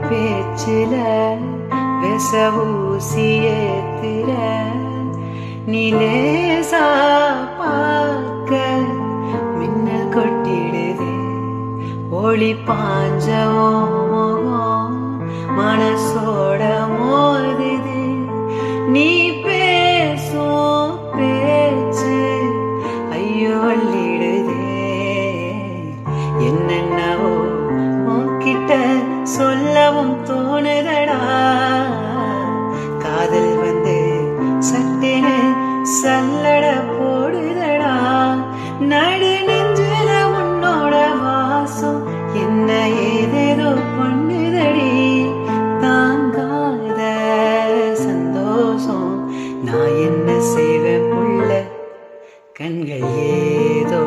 பேச்சுல விசவூசியேத்திர நிலேசா பார்க்க மின்னல் கொட்டிடுது ஒளி பாஞ்சவோ மனசோட மோதுது நீ பேசும் பேச்சு ஐயோ அள்ளிடுதே என்னென்னவோ உன்கிட்ட சொல்லவும் தோணுதடா காதல் வந்து சட்டென சல்லட போடுதடா நடு நெஞ்சில உன்னோட வாசம் என்ன ஏதேதோ பண்ணுதடி தாங்காத சந்தோஷம் நான் என்ன செய்வேன் புள்ள கண்கள் ஏதோ